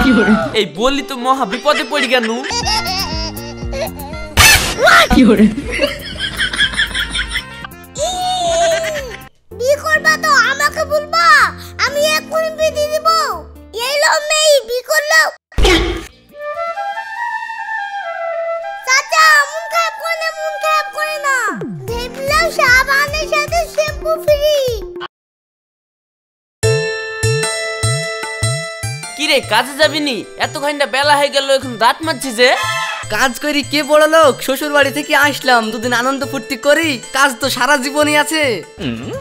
এই বলি তো মহা বিপদে পড়ি কেন? বিয়ে করবা তো আমাকে বলবা, আমি এক্ষুনি বিয়ে দিয়ে দেব। এই লো মেয়ে বিয়ে করলো। চাচা মন খারাপ করে না, মন খারাপ করে না। দেখলাম সাবানের সাথে শ্যাম্পু ফ্রি। কি রে কাজে যাবি নি? এতখানটা বেলা হয়ে গেল, এখন দাঁত মারছি যে। কাজ করি কে বড় লোক, শ্বশুর বাড়ি থেকে আসলাম, দুদিন আনন্দ ফুর্তি করি, কাজ তো সারা জীবনই আছে।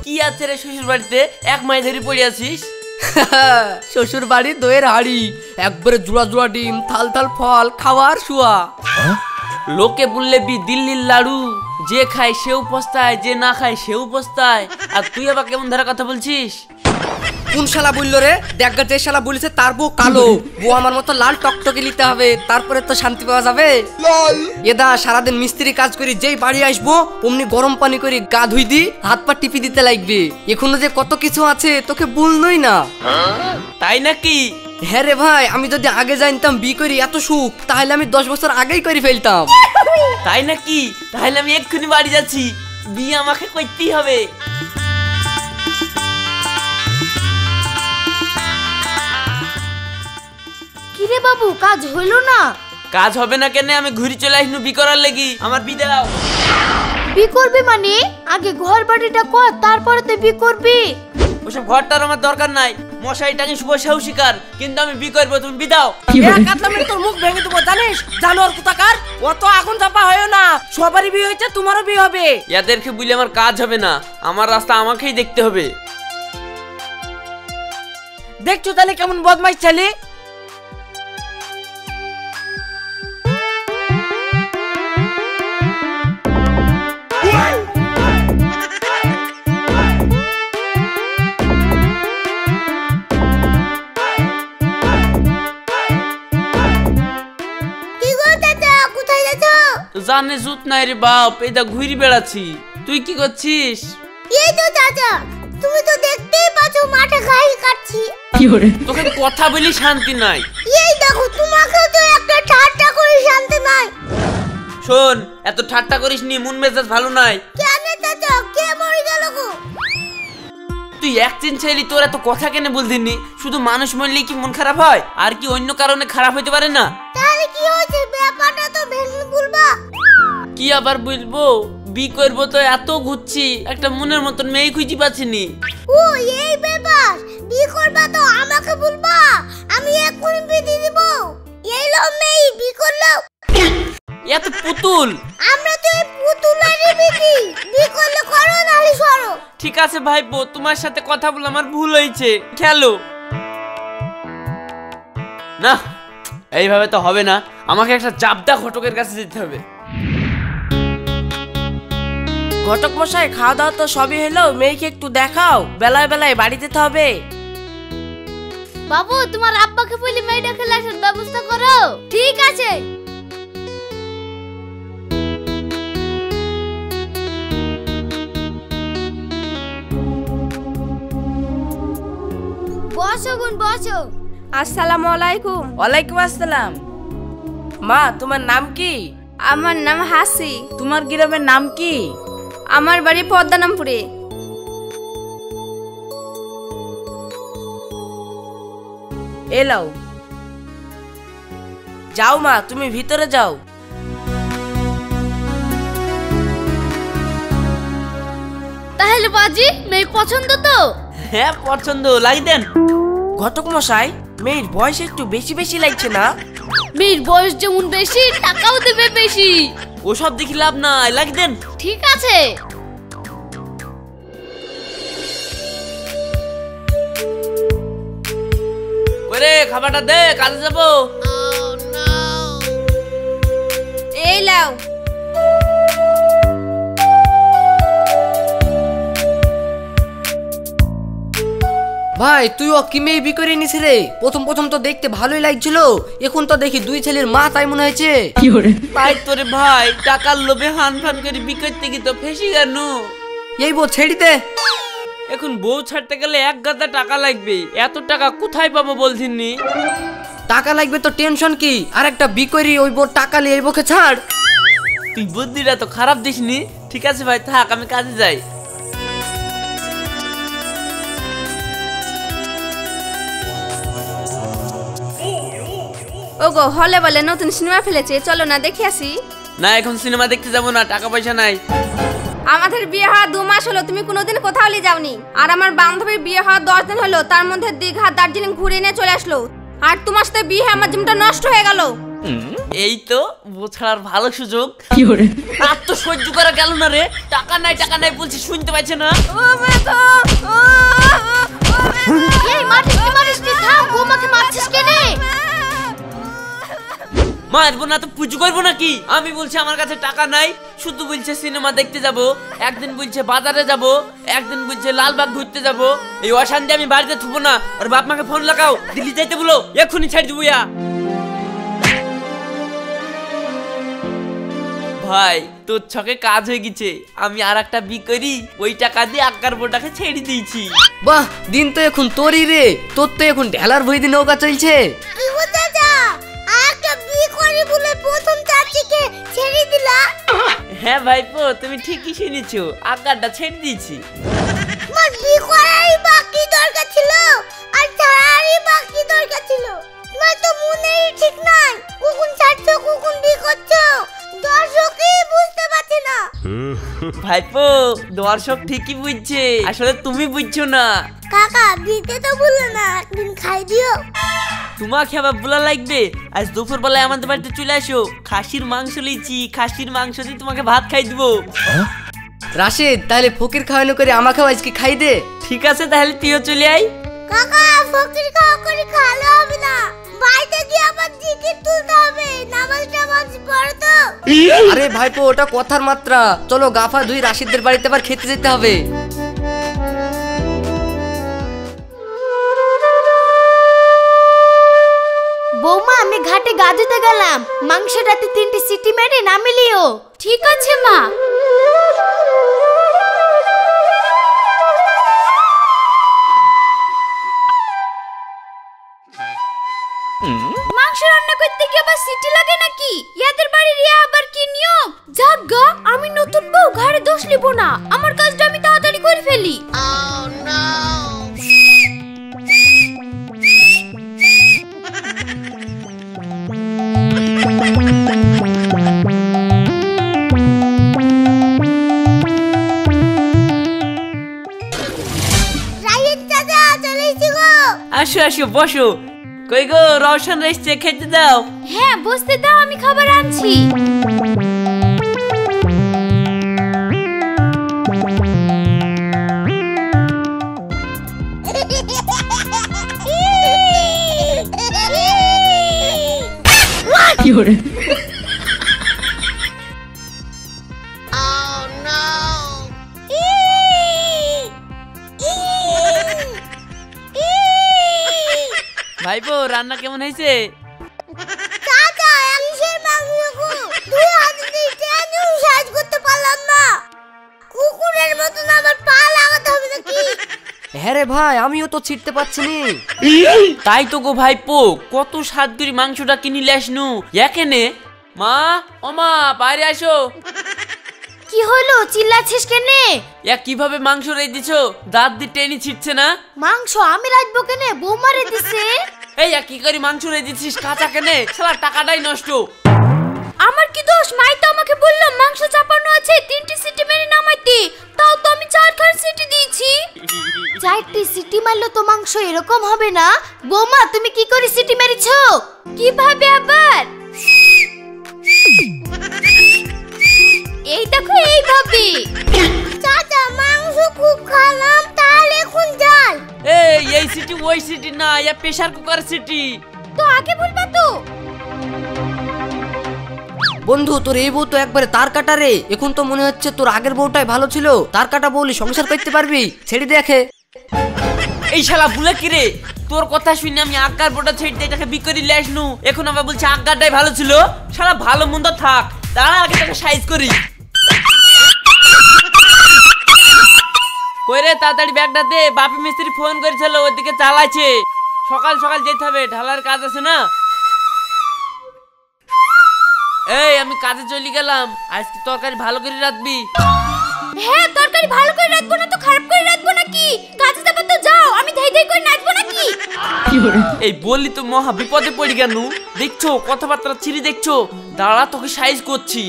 কি আছে রে শ্বশুর বাড়িতে? এক মাস ধরে পড়ে আছিস। শ্বশুর বাড়ি দইয়ের হাড়ি, একবারে জোড়া জোড়া ডিম, থাল থাল ফল, খাওয়ার শুয়া। লোকে বললে দিল্লির লাড়ু, যে খায় সেও পস্তায়, যে না খায় সেও পস্তায়। আর তুই আবার কেমন ধারা কথা বলছিস? কোন শালা বললো রে? দেখা যে শালা বলেছে তার বউ কালো, বউ আমার মতো লাল টকটকে নিতে হবে, তারপরে তো শান্তি পাওয়া যাবে। এদা সারাদিন মিস্ত্রি কাজ করি, যেই বাড়ি আসবো অমনি গরম পানি করে গা ধুই দি, হাত পা টিপি দিতে লাগবে। এখনো যে কত কিছু আছে তোকে বলনই না। তাই নাকি? হ্যাঁ রে ভাই, আমি যদি আগে জানতাম বিয়ে করি এত সুখ, তাহলে আমি 10 বছর আগেই করে ফেলতাম। তাই নাকি? তাহলে আমি এক্ষুনি বাড়ি যাচ্ছি, বিয়ে আমাকে করতেই হবে। কিরে বাবু কাজ হলো না? কাজ হবে না কেন? আমি ঘুরি চলে আসনু বি করার লাগি। আমার বি দাও। বি করবি মানে আগে ঘর বাড়িটা কর, তারপরে তো বি করবি। ওসব ঘরটার আমার দরকার নাই, মশাই টাঙি শুভ সেও শিকার, কিন্তু আমি বি করবো, তুমি বি দাও। তোর মুখ ভেঙে দেবো জানিস, জানোয়ার কোথাকার। অত আগুন চাপা হয় না, সবারই বিয়ে হয়েছে, তোমারও বিয়ে হবে। এদেরকে বলে আমার কাজ হবে না, আমার রাস্তা আমাকেই দেখতে হবে। দেখছো তাহলে কেমন বদমাইশ ছেলে। জানে জুত নাই রে বাপ, এটা ঘুরি বেড়াচ্ছি। তুই কি করছিস? এই তো চাচা, তুমি তো দেখতেই পাচ্ছ মাঠে ঘাস কাটছি। তোকে কথা বলি শান্তি নাই। এই দেখো তোমাকে তো একটা ঠাট্টা করে শান্তি নাই। শোন, এত ঠাট্টা করিস নি, মন মেজাজ ভালো নাই। কেন চাচা, কে মরে গেল গো? তুই একদিন ছেলি, তোর এত কথা কেন বলদিনি? শুধু মানুষ মরলে কি মন খারাপ হয়? আর কি অন্য কারণে খারাপ হইতে পারে না? তাহলে কি হয়েছে ব্যাপারটা তো ভেঙে বলবা। কি আবার বলবো? বি করবো তো এত ঘুরছি, একটা মনের মতন মেয়ে খুঁজে পাচ্ছিনি। ও এই ব্যাপার, বি করবা তো আমাকে বলবা, আমি এক্ষুনি বিয়ে দিয়ে দেব। এই লো মেয়ে বি করলো। এত পুতুল। আমরা তো এই পুতুলেরই বিটি, বি করলে করো নাহলে সরো। ঠিক আছে ভাইপো, তোমার সাথে কথা বলে আমার ভুল হয়েছে, খেলো না। এইভাবে তো হবে না, আমাকে একটা জাবদা ঘটকের কাছে যেতে হবে। ঘটক মশাই, খাওয়া দাওয়া তো সবই হলো, মেয়েকে একটু দেখাও, বেলায় বেলায় বাড়ি যেতে হবে। বাবু তোমার আব্বাকে বলি মেয়েটাকে লেখার ব্যবস্থা করো। ঠিক আছে। বসো বোন বসো। আসসালামু আলাইকুম। ওয়ালাইকুম আসসালাম। মা, তোমার নাম কি? আমার নাম হাসি। তোমার গ্রামের নাম কি? আমার বাড়ি পদ্মনামপুরে। এলাও, যাও মা, তুমি ভিতরে যাও। তাহলে বাজি মেয়ে পছন্দ তো? হ্যাঁ পছন্দ, লাগিয়ে দেন। ঘটক মশাই, মেয়ের বয়স একটু বেশি বেশি লাগছে না? মেয়ের বয়স যেমন বেশি, টাকাও দেবে বেশি। ওসব দেখি লাভ নাই, লাগিয়ে দেন। ঠিক আছে। ওরে খাবারটা দে, কাজে যাবো। এই লাও। ভাই, তুই ও কি মেয়ে বি করে নিস রে? প্রথম প্রথম তো দেখতে ভালোই লাগছিল, এখন তো দেখি দুই ছেলের মা তাই মনে হয়েছে। তাই তোরে ভাই, টাকার লোভে হান ফান করে বি করতে গিয়ে তো ফেসে গেল। এই বউ ছেড়ি দে। এখন বউ ছাড়তে গেলে এক গাদা টাকা লাগবে, এত টাকা কোথায় পাবো বলছিনি? টাকা লাগবে তো টেনশন কি, আর একটা বিকরি ওই বোর টাকা নিয়ে এই বকে ছাড়। তুই বুদ্ধিটা তো খারাপ দিসনি। ঠিক আছে ভাই, থাক, আমি কাজে যাই। ওগো, হলে বলে নতুন সিনেমা ফেলেছে, চলো না দেখে আসি। না, এখন সিনেমা দেখতে যাবো না, টাকা পয়সা নাই। আমাদের বিয়ে হওয়া 2 মাস হলো, তুমি কোনোদিন কোথাও নিয়ে যাওনি। আর আমার বান্ধবীর বিয়ে হওয়া 10 দিন হলো, তার মধ্যে দীঘা দার্জিলিং ঘুরে নিয়ে চলে আসলো। আর তোমার সাথে বিয়ে আমার জীবনটা নষ্ট হয়ে গেল। এই তো বউ ছাড়ার ভালো সুযোগ। আর তো সহ্য করা গেল না রে। টাকা নাই টাকা নাই বলছি, শুনতে পাচ্ছে না? এই মাটিস কি মারিস নি? থাম, বৌমাকে মারছিস কেনে? মারবো না তো পুজো করবো নাকি? আমি বলছি আমার কাছে টাকা নাই, শুধু বলছে সিনেমা দেখতে যাব, একদিন বলছে বাজারে যাব, একদিন বলছে লালবাগ ঘুরতে যাব। এই অশান্তি আমি বাড়িতে থুবো না। আর বাপ মাকে ফোন লাগাও, দিল্লি যাইতে বলো, এক্ষুনি ছাড় দিব। ভাই, তোর ছকে কাজ হয়ে গেছে। আমি আর একটা বি করি, ওই টাকা দিয়ে আক্কার বোটাকে ছেড়ে দিয়েছি। বাহ, দিন তো এখন তোরই রে। তোর তো এখন ঢেলার ভই দিয়ে নৌকা চলছে। কি হতে যা? আর একটা বিয়ে করি বলে প্রথম চাচিকে ছেড়ে দিলা? হ্যাঁ ভাইপো, তুমি ঠিকই শুনেছো, আক্কারটা ছেড়ে দিয়েছি। আমার বিয়ে করারই বাকি দরকার ছিল, আর ছাড়ারই বাকি দরকার ছিল। তোমার তো মনেই ঠিক নাই, কখন ছাড়ছো কখন বিয়ে করছো, দর্শকই বুঝতে পারছে না। ভাইপো, দর্শক ঠিকই বুঝছে, আসলে তুমি বুঝছো না। কাকা বিতে তো বললো না, একদিন খাই দিও। তোমাকে আবার বলা লাগবে? আজ দুপুর বেলায় আমাদের বাড়িতে চলে আসো, খাসির মাংস লিয়েছি, খাসির মাংস দিয়ে তোমাকে ভাত খাই দিবো। রাশেদ, তাহলে ফকির খাওয়ানো করে আমাকেও আজকে খাই দে। ঠিক আছে, তাহলে তুইও চলে আয়। কাকা ফকির খাওয়া করে খাওয়ালে হবে না, বাড়িতে গিয়ে আবার জিকির তুলতে হবে, নামাজ টামাজ পড়ো তো। আরে ভাইপো, ওটা কথার মাত্রা। চলো গাফা ধুই, রাশিদদের বাড়িতে আবার খেতে যেতে হবে। বৌমা, আমি ঘাটে গা ধুতে গেলাম, মাংসটাতে 3টি সিটি মেরে নামিলিও। ঠিক আছে মা। মাংস রান্না করতে কি আবার সিটি লাগে নাকি? ইয়াদের বাড়ির ইয়া আবার কি নিয়ম? যাগগা, আমি নতুন বউ, ঘরে দোষ নিব না, আমার কাজটা আমি তাড়াতাড়ি করে ফেলি। রাইত চাচা চলে এসেছি গো। আসো আসো, বসো। কই গো, রওশন এসছে, খেতে দাও। হ্যাঁ, বসতে দাও, আমি খাবার আনছি। কি করে? ভাইপো, রান্না কেমন হয়েছে? চাচা ইলিশের মাংস গো, 2 হাতে দিয়ে টেনেও সাইজ করতে পারলাম না। কুকুরের মতন আবার পা লাগাতে হবে নাকি? হ্যাঁ রে ভাই, আমিও তো ছিটতে পারছি নি। তাই তো গো ভাইপো, কত স্বাদ করে মাংসটা কিনে আসনু এখানে। মা, ও মা, বাইরে আসো। কি হলো, চিল্লাছিস কেনে? কিভাবে মাংস রেখে দিছো? দাঁত দিয়ে টেনে ছিটছে না? মাংস আমি রাখবো কেনে, বৌমারে দিছে। এই কি করে মাংস রেখে দিছিস কাঁচা কেনে? শালা টাকাটাই নষ্ট। আমার কি দোষ? মাই তো আমাকে বললো মাংস চাপানো আছে, 3টি সিটি মেরে নামাইতে, তাও তো আমি 4খান সিটি দিয়েছি। 4টি সিটি মারলো তো মাংস এরকম হবে না। বৌমা, তুমি কি করে সিটি মেরেছো? কিভাবে আবার? এই দেখো, এইভাবে। চাচা মাংস খুব খালাম, তাহলে এখন যাই। এই সিটি ওই সিটি না, প্রেসার কুকার সিটি। তো আগে বলবা তো। বন্ধু, তোর এই বউ তো একবারে তার কাটা রে। এখন তো মনে হচ্ছে তোর আগের বউটাই ভালো ছিল। তার কাটা বউলি সংসার করতে পারবি? ছেড়ে দেখে। এই শালা বুলে কি রে? তোর কথা শুনে আমি আক্কার বোটা ছেড়ে দিয়ে এটাকে বিক্রি নিয়ে আসনু, এখন আবার বলছে আক্কারটাই ভালো ছিল। শালা ভালো মন্দ থাক, তার আগে তাকে সাইজ করি। কই রে, তাড়াতাড়ি ব্যাগটা দে, বাপি মিস্ত্রি ফোন করেছিল, ওইদিকে চালাচ্ছে। সকাল সকাল যেতে হবে, ঢালার কাজ আছে না। এই আমি কাজে চলে গেলাম, আজকে তরকারি ভালো করে রাখবি। হ্যাঁ তরকারি ভালো করে রাখবো না তো খারাপ করে রাখবো নাকি? কাজে যাবো তো যাও, আমি ধাই ধাই করে নাচবো নাকি? এই বললি তো মহা বিপদে পড়ি কেন? দেখছো কথাবার্তা ছিঁড়ি দেখছো? দাঁড়া তোকে সাইজ করছি।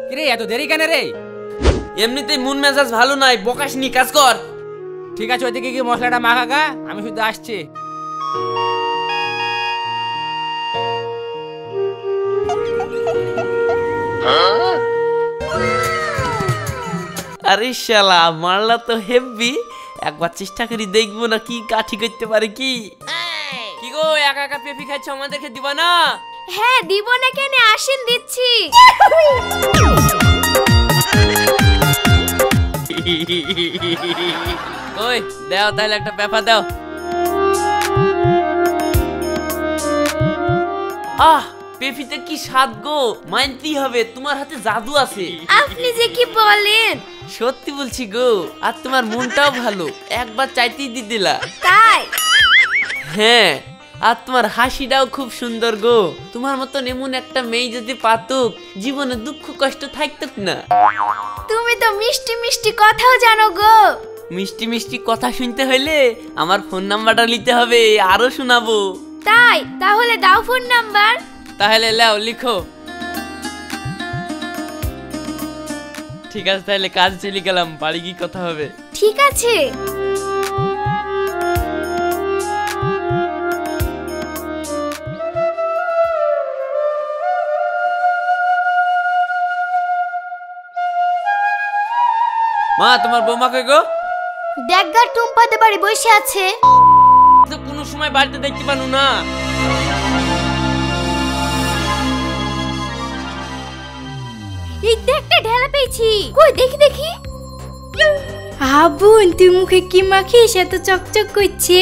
কিরে এত দেরি কেন রে? এমনিতেই মন মেজাজ ভালো নাই, বকাস নি, কাজ কর। ঠিক আছে ওইদিকে গিয়ে মশলাটা মাখাগা, আমি শুধু আসছি। আরে শালা মারলা তো হেভি, একবার চেষ্টা করি দেখবো না কি কাঠি করতে পারে। কি কি গো একা একা পেঁপি খাচ্ছ, আমাদেরকে দিবা না? হ্যাঁ দিব না কেন, আসেন দিচ্ছি। ওই দাও তাহলে একটা পেঁপা দাও। আহ পেঁপিতে কি স্বাদ গো, মানতেই হবে তোমার হাতে জাদু আছে। আপনি যে কি বলেন? সত্যি বলছি গো, আর তোমার মনটাও ভালো, একবার চাইতেই দিয়ে দিলা। তাই? হ্যাঁ, আর তোমার হাসিটাও খুব সুন্দর গো। তোমার মতন এমন একটা মেয়ে যদি পাতুক, জীবনে দুঃখ কষ্ট থাকতুক না। তুমি তো মিষ্টি মিষ্টি কথাও জানো গো। মিষ্টি মিষ্টি কথা শুনতে হইলে আমার ফোন নাম্বারটা নিতে হবে, আরো শোনাবো। তাই? তাহলে দাও ফোন নাম্বার। তাহলে লাও লিখো। ঠিক আছে তাহলে কাজ চলে গেলাম, বাড়ি গিয়ে কথা হবে। ঠিক আছে। মা তোমার বৌমা কই গো? দেখগার টুম্পাতে বাড়ি বসে আছে। তো কোনো সময় বাড়িতে দেখতে পানু না। এই দেখতে ঢেলা পেয়েছি, কই দেখি দেখি। আবুন তুই মুখে কি মাখিস এত চকচক করছে?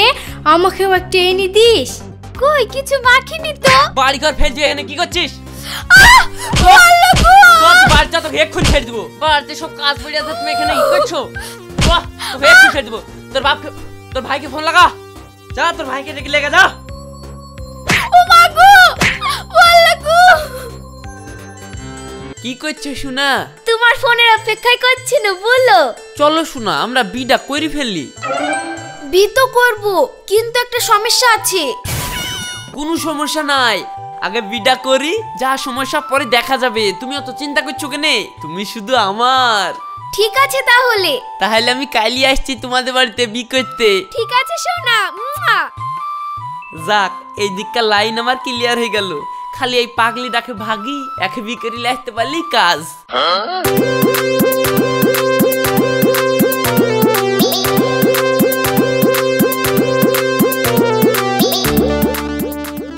আমাকেও একটা এনে দিস। কই কিছু মাখিনি তো। বাড়ি ঘর ফেলছি, এখানে কি করছিস? আল্লাহ গো! তোর বাড়িটা তোকে এক্ষুনি ছেড়ে দেবো। বাড়িতে সব কাজ পড়ে আছে, তুমি এখানে কি করছো? বাহ, তোকে এক্ষুনি ছেড়ে দেবো। তোর ভাইকে ফোন লাগা, যা তোর ভাইকে ডেকে লেগে যা। ও মা গো! আল্লাহ গো! কি করছো শোনা? তোমার ফোনের অপেক্ষায় করছি না, বলো। চলো শোনা, আমরা বিটা করে ফেললি। বি তো করব, কিন্তু একটা সমস্যা আছে। কোনো সমস্যা নাই, আগে বিটা করি, যা সমস্যা পরে দেখা যাবে। তুমি অত চিন্তা করছো কেনে? তুমি শুধু আমার। ঠিক আছে তাহলে। তাহলে আমি কালই আসছি তোমাদের বাড়িতে বি করতে। ঠিক আছে সোনা। যাক, এই দিককার লাইন আমার ক্লিয়ার হয়ে গেল। খালি এই পাগলি ডাকে ভাগি, একে বি করে আসতে পারলেই কাজ।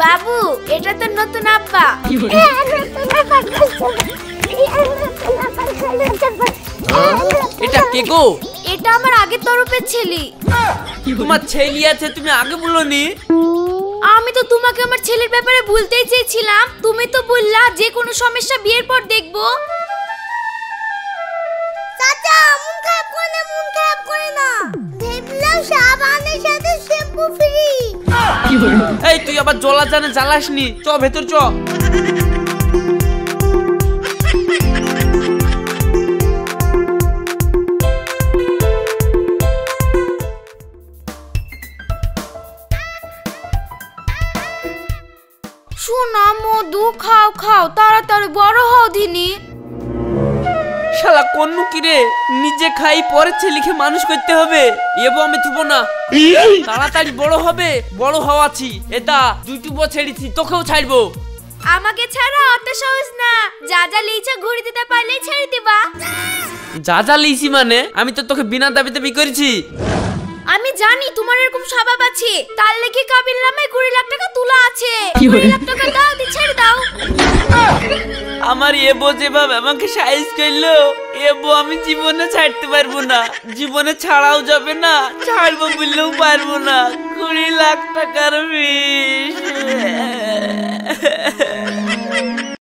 বাবু এটা তো নতুন আব্বা। এটা কে গো? এটা আমার আগের তরফের ছেলে। তোমার ছেলে আছে, তুমি আগে বলোনি। আমি তো তোমাকে আমার ছেলের ব্যাপারে বলতেই চেয়েছিলাম, তুমি তো বললা যে কোনো সমস্যা বিয়ের পর দেখবো। চাচা মন খারাপ করে না, মন খারাপ করে না। দেখলাম সাবানের সাথে শ্যাম্পু ফ্রি। এই তুই আবার জলা জানে জ্বালাসনি, চ ভেতর চ। শোনা মধু, খাও খাও, তাড়াতাড়ি বড় হও দিনি। শালা কন্নু কি রে, নিজে খাই পরে ছেলেকে মানুষ করতে হবে। এবো আমি থুবো না, তাড়াতাড়ি বড় হবে। বড় হওয়াছি এটা 2 বছর ছেড়েছি, তোকেও ছাড়বো। আমাকে ছাড়া অত সহজ না, যা যা লিচা ঘুরে দিতে পারলে ছেড়ে দিবা। যা যা লিছি মানে? আমি তো তোকে বিনা দাবিতে বি করেছি। আমি জানি তোমার এরকম স্বভাব আছে, তার লেগে কাবিল নামে 20 লাখ টাকা তোলা আছে। 20 লাখ টাকা দাও, দি ছেড়ে দাও। আমার এবো যেভাবে আমাকে সাইজ করলো, এবো আমি জীবনে ছাড়তে পারবো না। জীবনে ছাড়াও যাবে না, ছাড়বো বললেও পারবো না। 20 লাখ টাকার বিষ।